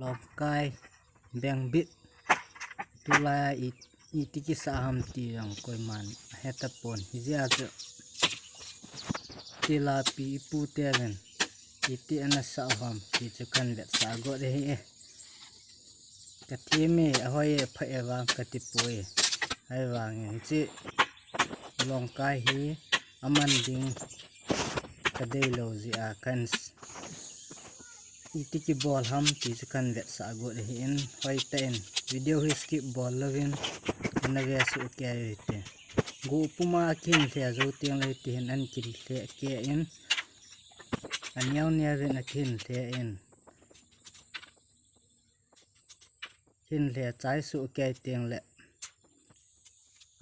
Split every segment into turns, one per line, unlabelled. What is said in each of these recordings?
love kai beng bit tula itiki sa ham ti ang koi man hetapon hizia cho tila pi pu telen iti ana sa ham ti cho kan vet sa go de he katime ahoy pha ewa katipoi ai wang chi long kai hi aman ding kadei lo zia kan itiki ball ham ti chu kan vet sa go de in hoi ten video hi skip ball lovin na ve su ke te gu puma kin thia zo tiang le tin an kin the ke in an yaw nia ve na kin the in kin le chai su ke tiang le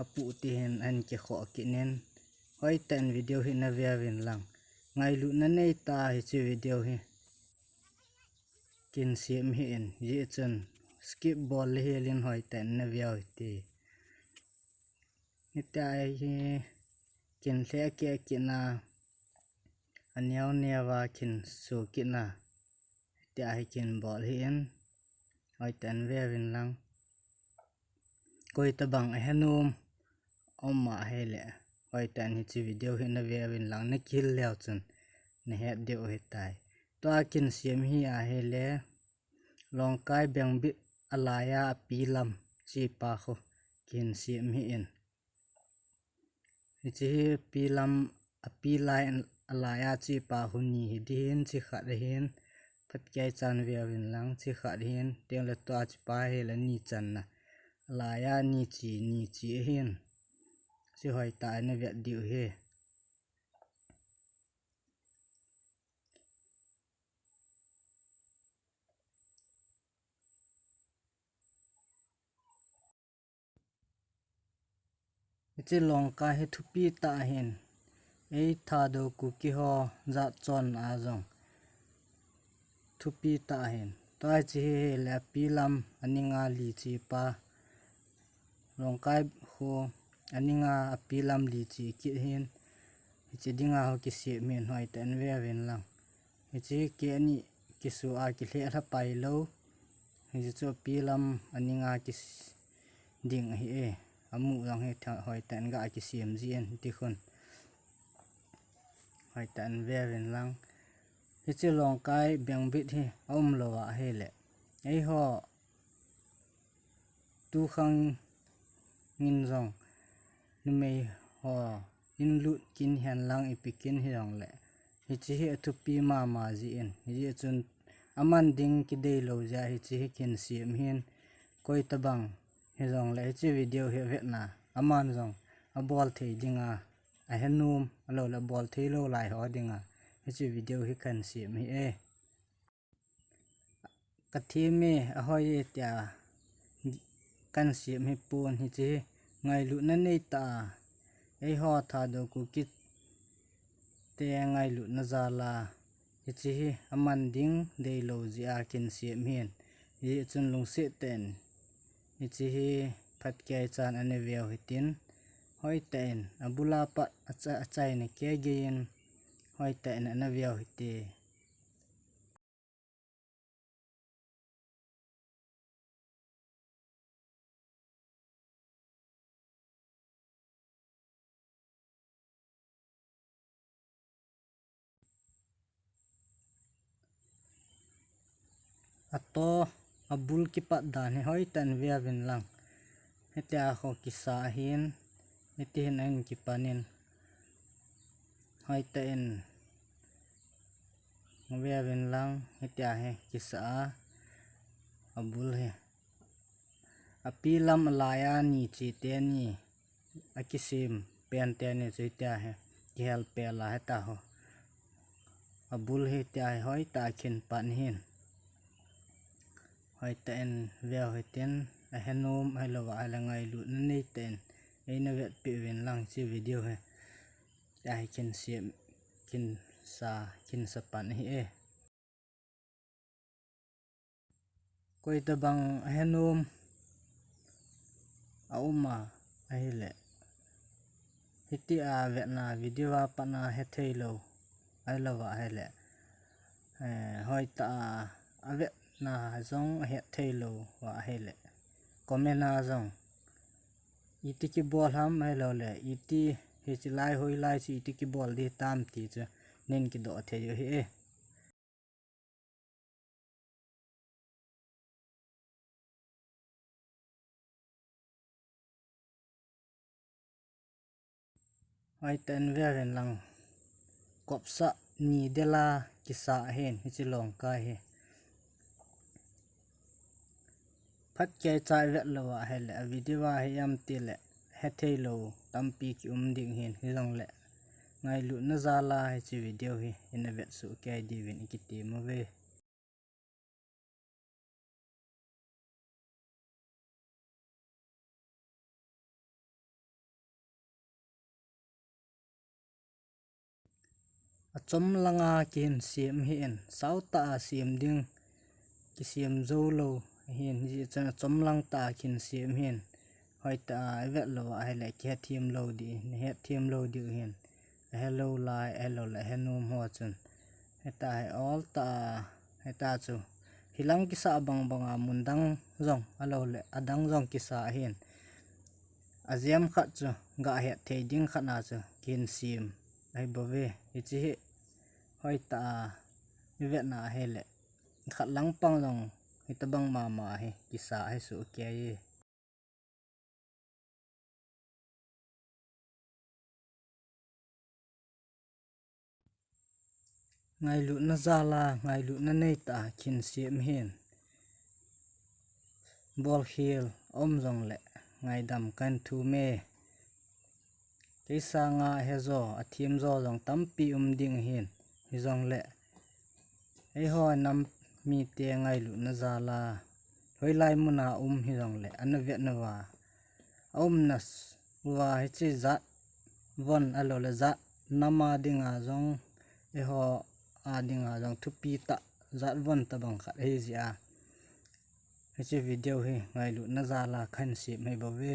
apu tin an ke kho kinen hoi ten video hi na ve win lang ngai lu na nei ta hi chi video hi kin sim hi in ye chen skip ball le helin hoi ten na viau ti nitai hi kin the ke kina anyau newa kin su kina ta hi kin ball hi in hoi ten ve win lang koi ta bang henum oma hele hoi ten hi chi video hi na ve win lang na kil leo chen na het de o tai to kin sim hi a hele long kai beng bi alaya pilam chi pa kho kin sim hi in chi pilam apilai alaya chi pa huni din chi kha de hin phat kai chan ve win lang chi kha hin teng le to chi pa he la ni chan na alaya ni chi hin chi hoi ta na ve diu he chi long ka he thupi ta hin ei tha do ku ki ho za chon a jong thupi ta hin to chi la pilam aninga li chi pa long kai ho aninga apilam li chi ki hin chi dinga ho ki se men hoi ten ve wen lang chi ke ani ki su a ki le tha pai lo hi chu pilam aninga ki ding hi e amu lang he hoi ten ga ki sim ji en ti khon hoi ten ve wen lang chi long kai beng bit hi om lo wa he le ei ho tu khang ngin rong nu mei ho in lut kin hian lang ipikin hi rong le hi chi hi thu pi ma ji en hi chun aman ding ki dei lo ja hi chi hi kin sim hin koi ta bang hi rong le chi video hi ve na aman rong a ball thei dinga a henum alo la ball thei lo lai ho dinga hi chi video hi kan sim hi e kathi me a hoi e tia kan sim hi pon hi chi ngai lu na nei ta ei ho tha do ku ki te ngai lu na za la hi chi hi aman ding dei lo ji a kin sim hin hi chun lung se ten hi chi hi phat kai chan ane veo hi tin hoi ten abula pa achai ne ke gein hoi ten na veo hi ti ato abul ki pa dan he hoi ten vea vin lang hetia kho ki sa hin hetin an ki panin hoi ten vea vin lang hetia he ki sa abul he apilam alaya ni chi te ni akisim pen te ni chi ta he ki hel pe la heta ho abul he ta hoi ta khin pan hin hoi ten veo hoi ten a henum ai lo wa la ngai lu na nei ten ei na vet pi win lang chi video he ai kin sim kin sa pan hi e koi ta bang henum a uma ai le hiti a vet na video wa pa na he thei lo ai lo wa he le hoi ta a vet na zong het thailo wa hele comment na zong iti ki bol ham hello le iti he chi lai hoi lai chi iti ki bol di tam ti cha nen ki do the yo he ai ten ve ven lang kop sa ni de la ki sa hen hi chi long kai he phát cái trái vẹt là vợ hay là video hay em tiền lệ hết thay lâu tâm pi ki định hiền hi dòng lệ ngay lũ nó ra là hay chỉ video hi in vẹt sự cái đi về cái tiền mà về chấm langa kiên xiêm hiền sáu ta xiêm đinh cái xiêm dâu lâu hiền gì cho chấm lăng ta kiên xiêm hiền hỏi ta vẹt là vợ hay là cái thêm lâu đi hết thêm lâu đi hiền hello lại hello lại hello hoa chân hay ta hay all ta hay ta chu hilang kisa bang bang mundang zong alo le adang zong kisa hiền aziam khat chu ga he the ding khat na chu kin sim ai bove ichi hoi ta vet na he le khat lang pang zong hitabang mama he kisa he su ke ye ngay lu na zala ngay lu na nei ta kin sim hiền bol hill om zong le ngay dam kan thu me cái sang he zo a thiam zo zong tampi ding hiền hi zong le ai ho nam mi te ngay lu na zala hoi lai muna hi zong le an vet na wa nas wa hi chi za von alo le za nama dinga zong e ho a dinga zong thupi ta za von ta bang khat he zia hi chi video hi ngay lu na zala khan si mai bo ve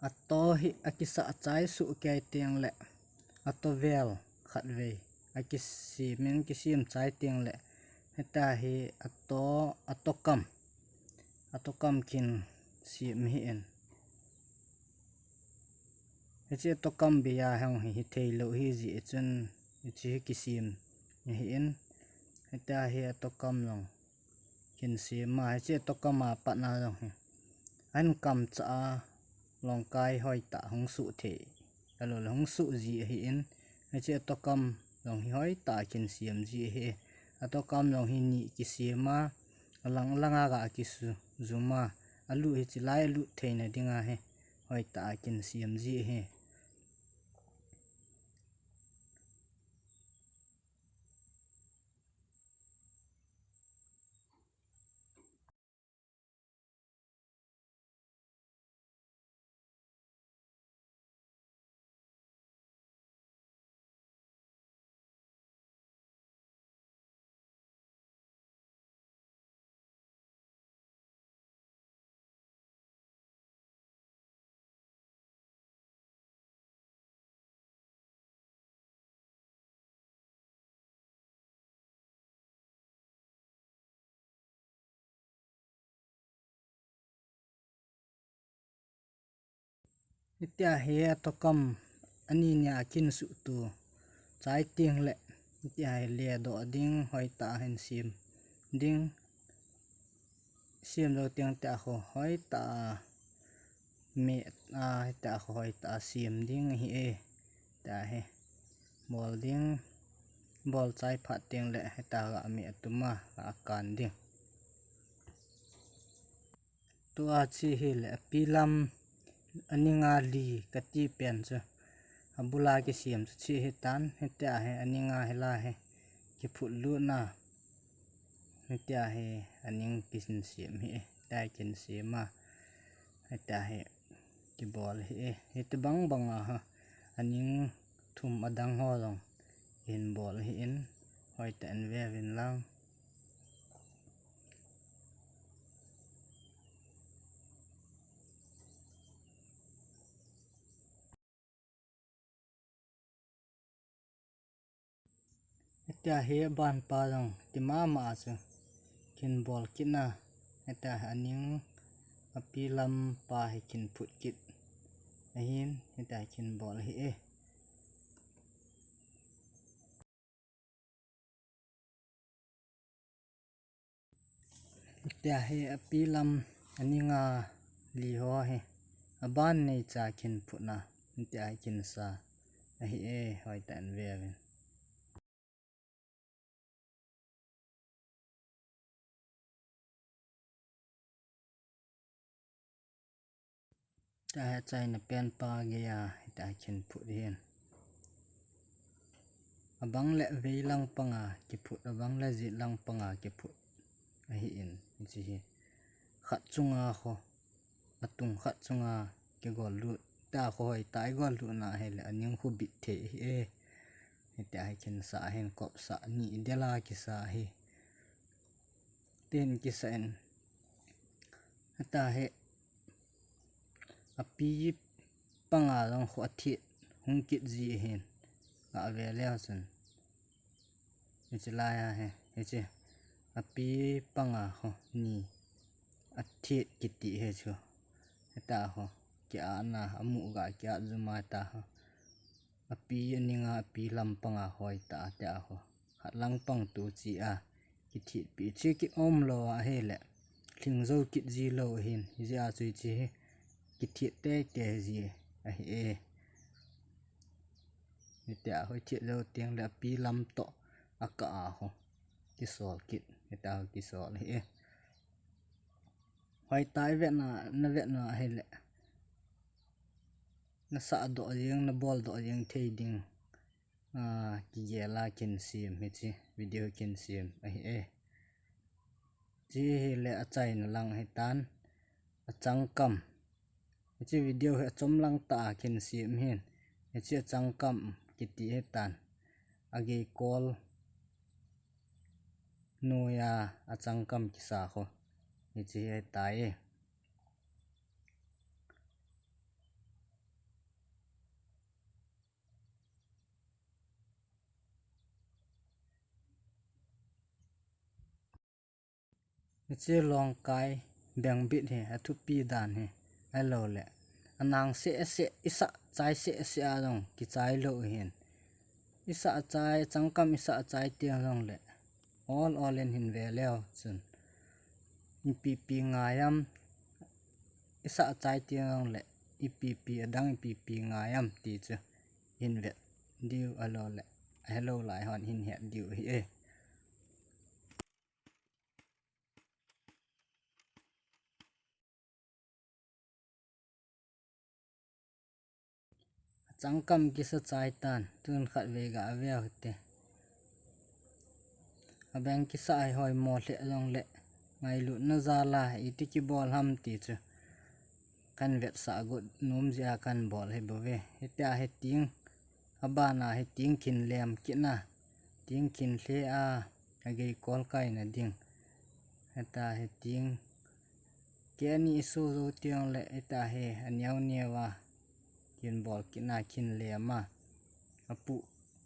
ato hi akisa chai su ke tiang le ato vel khat ve akisi men kisim chai tiang le heta hi atokam kin si mi en heche atokam bia hang hi theilo hi ji chun chi kisim hi en heta hi atokam long kin si ma heche atokama pa na long an kam cha long kai hoi ta hong su the alo hong su ji hi en heche atokam long hi hoi ta kin siam ji hi atokam long hi ni kisima lang langa ga kisu zuma alu hi chilai alu theina dinga he hoi ta kin siam ji he itia he atokam ani nya kin su tu chai ting le itia le do ding hoi ta hen ding sim lo tiang ta ho hoi ta me ta hoi ta sim ding hi e ta he bol ding bol chai phat tiang le ta ga me tuma kan ding tua chi hi le pilam aninga li kati pen chu abula ki siam chi he tan heta he aninga hela he ki phut lu na heta he aning kisin siam he dai kin sima heta he ki bol he het bang banga ha aning thum adang ho long in bol hi in hoi tan ve vin lang heta he ban pa long ti ma chu kin bol kina heta aning apilam pa he kin phut kit ahin heta kin bol hi e heta he apilam aninga li ho he aban nei cha kin phutna heta kin sa ahi e hoi tan ve vin ta chai na pen pa ge ya heta kin phut hin abang le veilang panga ki phut abang le zi lang panga ki phut ahi in chi hi khat chunga kho atung khat chunga ki gol lu ta khoi tai gol lu na hele aning khu bit the e heta kin sa hen kop sa ni dela ki sa hi ten ki sa en heta he api panga long kho thi hung kit ji hen a ve le san chilaya he heche api panga ho ni athi kiti he chu heta ho kya na amu ga kya zuma ta ho api aninga api lam panga hoi ta ta ho hatlang pang tu chi a kiti pi chi ki om lo a hele thing zo kit ji lo hin ja chui chi kiti te te ji a he heta hoi thi lo tiang la pi lam to aka ho ki sol kit heta ki sol he hoi tai ve na hele na sa do yeng na bol do yeng thei ding ki ge la kin sim hi chi video kin sim ai chi hele achai na lang he tan achang kam chi video he chom lang ta kin sim hin chi achang kam ki ti he tan age call no ya achang kam ki sa kho chi he tai chỉ long cái bèn bịt he thu pi đàn he alo lệ anang se isa chai se adong ki chai lo hen isa chai changkam isa chai tiang long lệ all in hin ve leo chun ipp ngayam isa chai tiang long lệ ipp adang ipp ngayam ti chu hin ve diu alo lệ hello lại hòn hin het diu hi e changkam ki sa chai tan tun khat ve ga ve te abang ki sa ai hoi mo le long le ngai lu na za la iti ki bol ham ti chu kan vet sa gut num zia kan bol he bove hetia he ting abana he ting kin lem kina ting kin hle a age kol kai na ding heta he ting ke ni su ru tiang le eta he anyau newa kin bol kina kin lema apu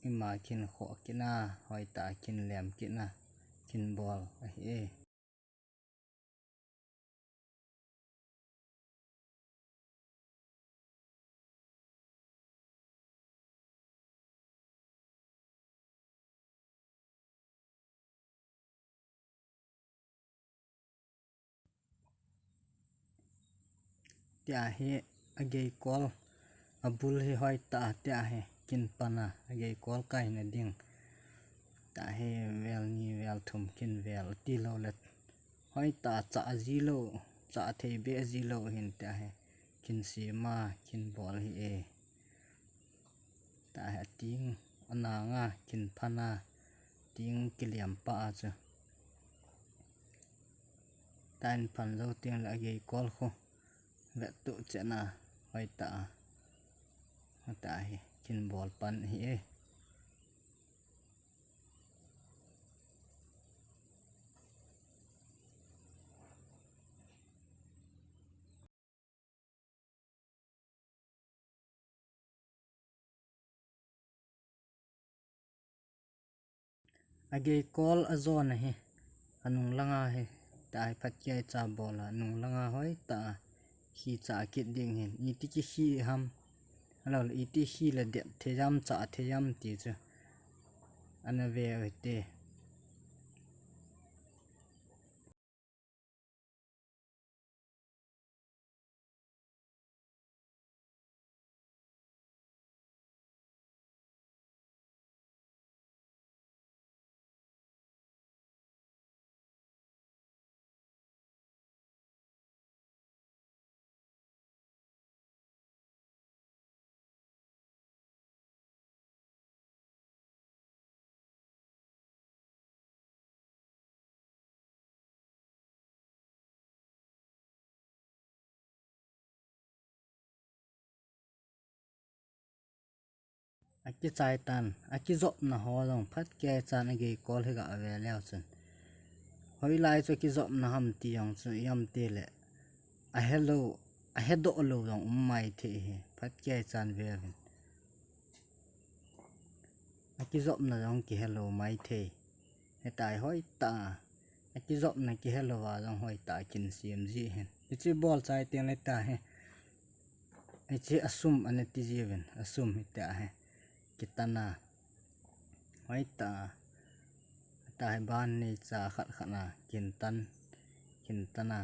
ima kin kho kina hoi ta kin lem kina kin bol he tia he age kol abul he hoi ta tia he kin pana age kol kai na ding ta he vel ni vel thum kin vel ti lo let hoi ta cha zilo cha the be zilo hin ta he kin si ma kin bol hi e ta he ting ananga kin phana ting kiliam pa cha tan phan zo ting la age kol kho ve tu chena hoi ta he kin bol pan hi e age kol azon he anung langa he ta phat ke cha bola nung langa hoi ta hi cha kit ding hin iti ki hi ham alo iti hi la de thejam cha thejam ti chu ana ve te aki chai tan aki zop na ho long phat ke chan age kol he ga ve leo chun hoi lai chu ki zop na ham ti yong chu yam te le a hello a hedo lo long mai the he phat ke chan ve aki zop na long ki hello mai the he tai hoi ta aki zop na ki hello wa long hoi ta kin sim ji hen chi bol chai te le ta he chi asum ane ti jiven asum hi ta he kitana hoi ta tai ban ni cha khat khana kin tana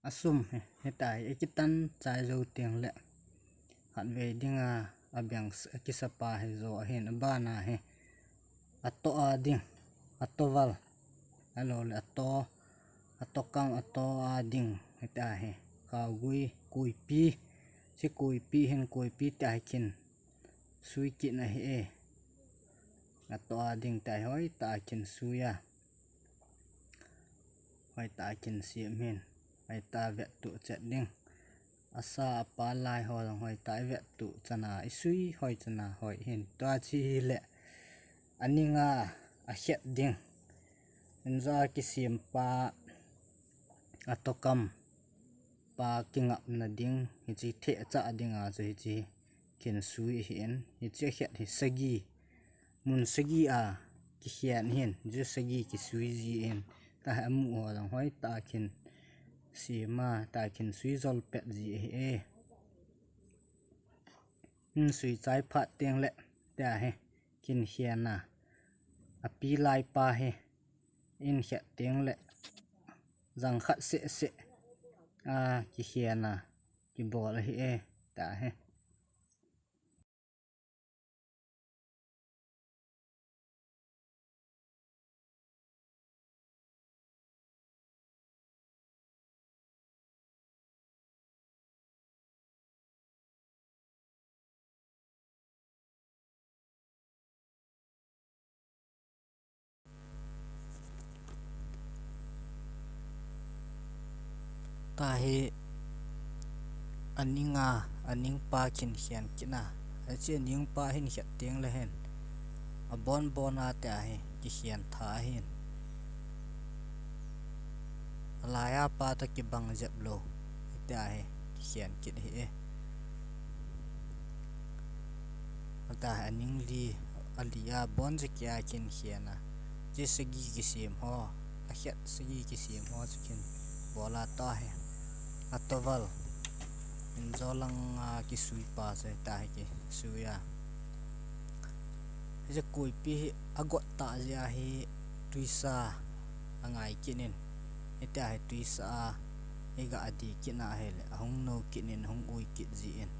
asum he tai ekitan chai zo tiang le khat ve dinga abyang kisapa he zo hen bana he ato a ding atoval alo le atokang ato a ding heta he kawgui kuipi si kuipi hen kuipi ta kin sui ki na he e ato a ding tai hoi ta kin suya hoi ta kin si men ai ta ve tu chet ding asa pa lai ho long hoi ta ve tu chana isui hoi chana hoi hen ta chi le aninga a het ding enza ki sim pa atokam pa kingap na ding hi chi the cha dinga chi chi kin sui hen hi chi het hi sagi mun sagi ki hian hin ju sagi ki sui ji in ta amu ho lang hoi ta khin sima ta khin sui zol pet ji e sui chai phat teng le ta he kin hian na api lai pa he in hiat teng le zang khat se ki hian na ki bol hi e ta he ta he aning pa kin hian kina achi aning pa hin hiat teng le hen a bon a ta he ki hian tha hin alaya pa ta ki bang jep lo ta he ki hian kit hi e ta aning li alia bon je kya kin hian je sagi ki sim ho a hiat sagi ki sim ho chikin bola ta he atowal in zolang ki sui pa se ta ki suya je koi pi agot ta ja hi tuisa angai kinin eta he tuisa ega adi kina hele hong no kinin hong ui kit ji in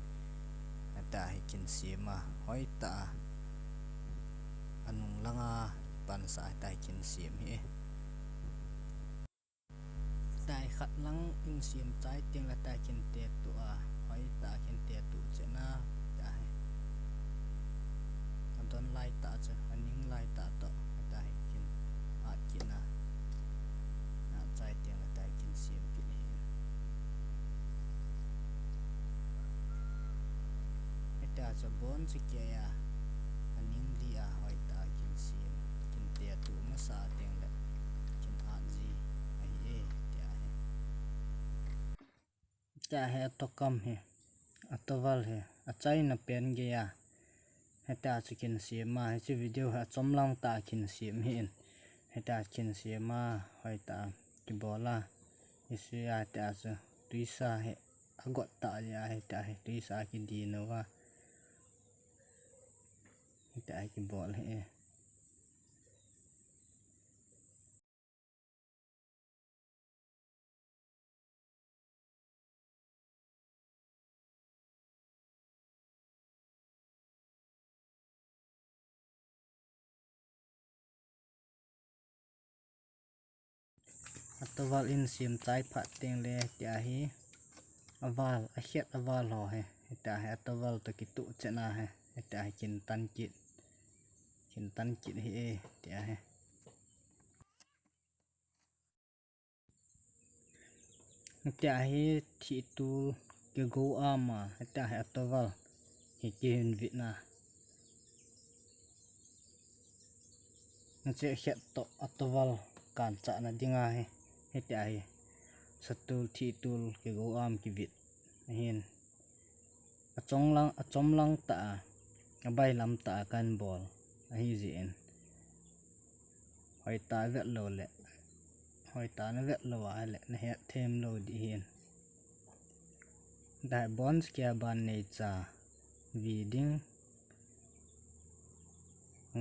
eta he kin sima hoi ta anung langa pan sa ta kin sim hi tai khat lang in sim chai ting la ta kin te tu hoi ta kin te tu chena ta he don lai ta cha aning lai ta to ta he kin kina na chai ting la ta kin sim kin hi eta cha bon chi ke ya aning li hoi ta kin sim kin te tu ma sa ting la kin ji ai e ta he to kam he atowal he achai na pen ge ya heta chikin sima he video ha chomlang ta kin sim hin heta kin sima hoi ta ki bola isu ya ta chu tuisa he agot ta ya heta he tuisa ki di no wa heta ki bol he atowal in sim chai phat teng le tia hi awal a hiat awal ho he eta he atowal to ki tu chena he eta he kin tan kit hi e tia he tia hi thi tu ke go ama eta he atowal hi kin vina che hiat to atowal kan cha na dinga he heta hi satul thi tul ke go am ki vit hin achom lang ta bai lam ta kan bol hi ji en hoi ta vet lo le hoi ta na vet lo wa le na he them lo di hin dai bonds kya ban nei cha vi ding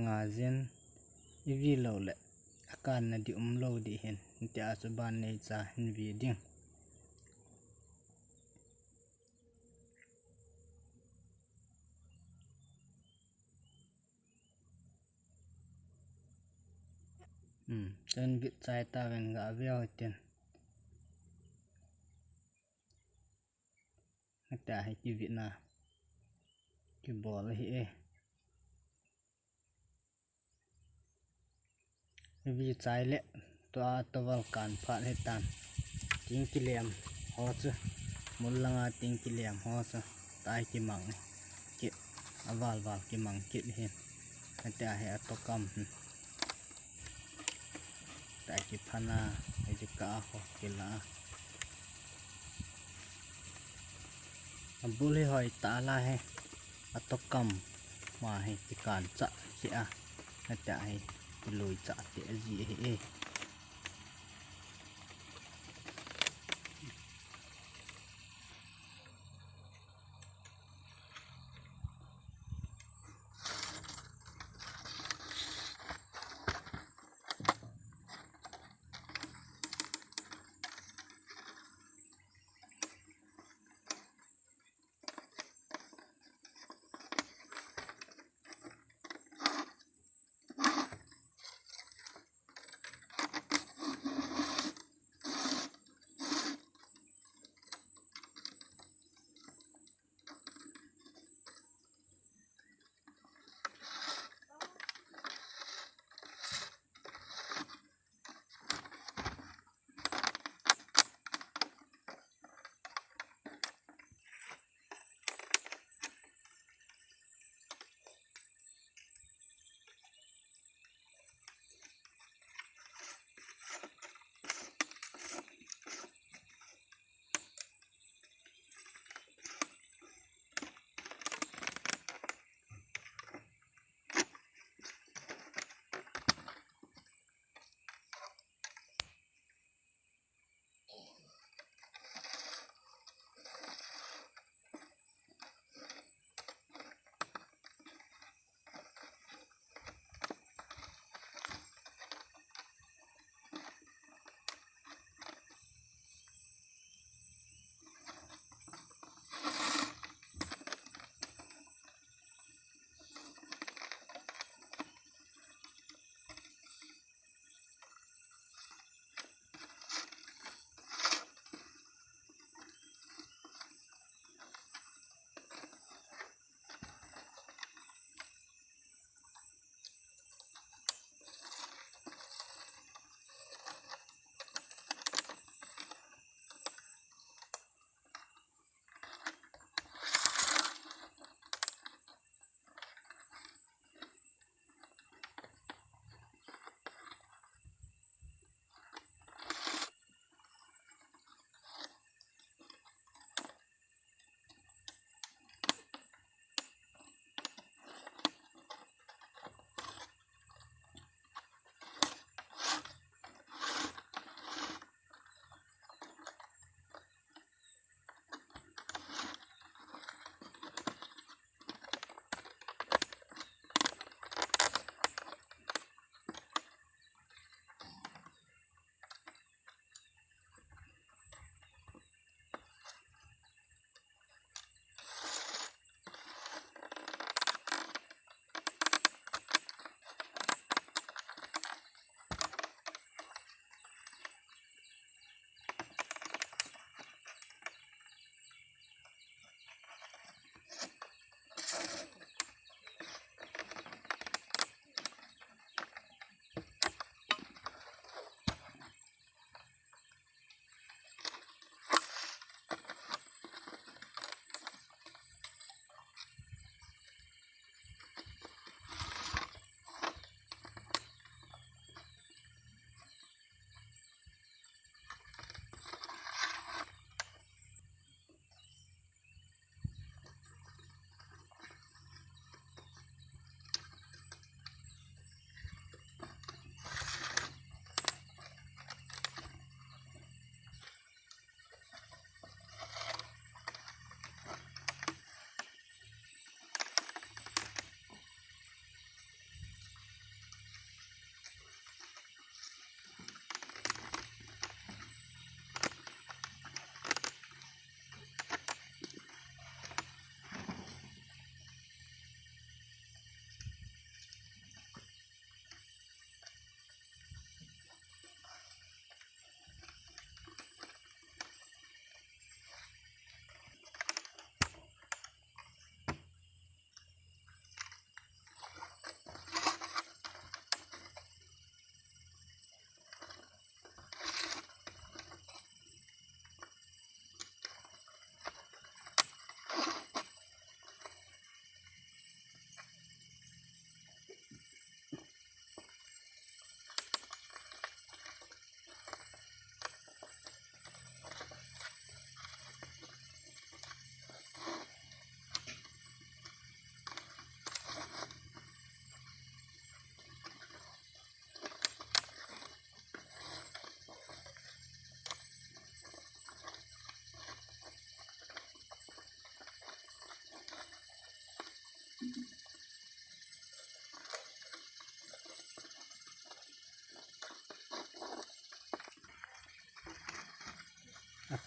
nga zen ivi lo le akan na di lo di hin tia chu ban nei cha hin vi ding ten vit chai ta ven ga veo ten ta he ki vit na ki bol hi e vi chai le to atowal kan phat he tan ting ki lem ho chu mul langa ting ki lem ho chu tai ki mang ki awal wal ki mang ki he ta he atokam tai ki phana ai ji ka ho ki la bul he hoi ta la he atokam ma he ki kan cha ki tại lùi chợ tía gì ấy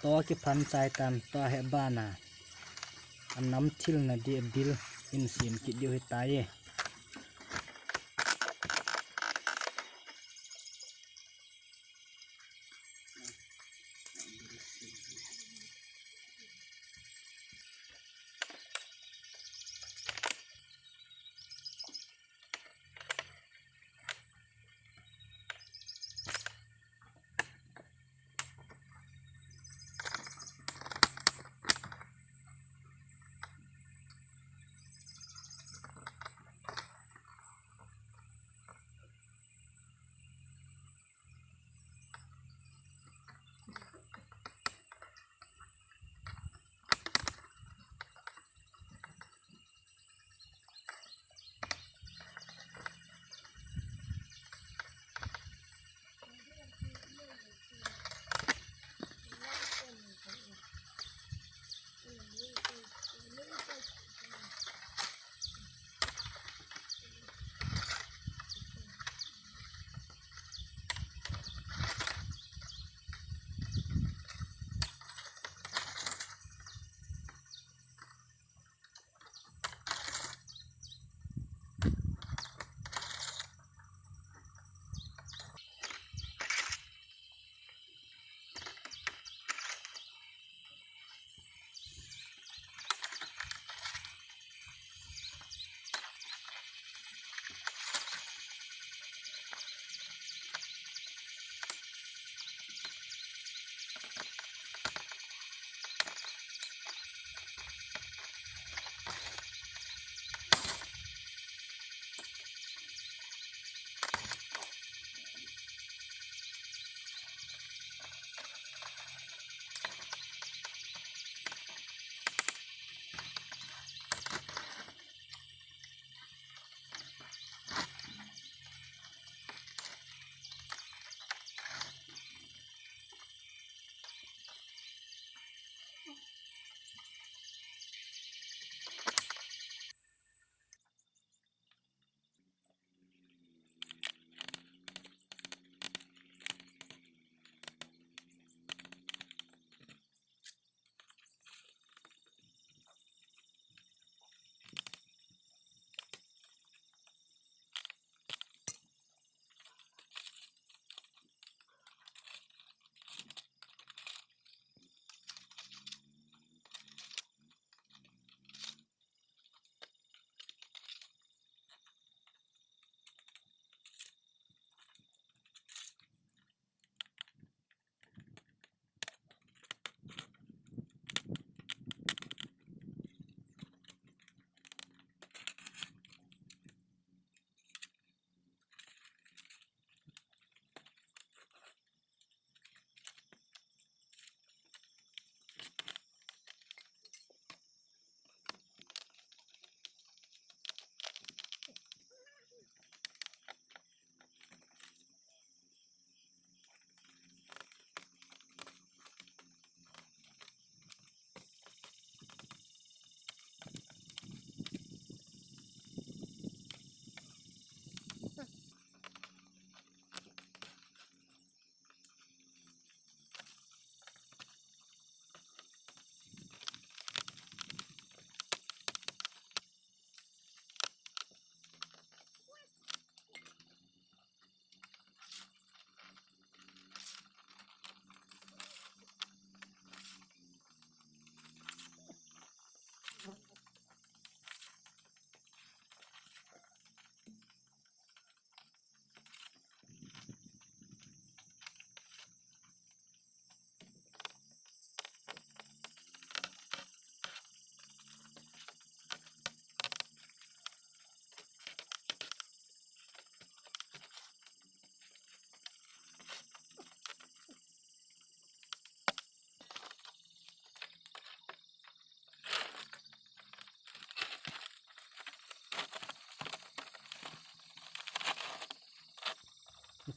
to ki phan chai tam to he bana anam thil na di bil in sim ki diu hi taye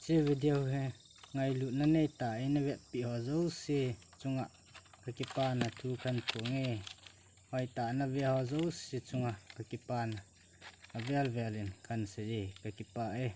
che video he ngai lu na nei ta in ve pi ho zo se chunga ki pa na thu kan punge hoi ta na ve ho zo se chunga ki pa na avel velin kan se ki pa e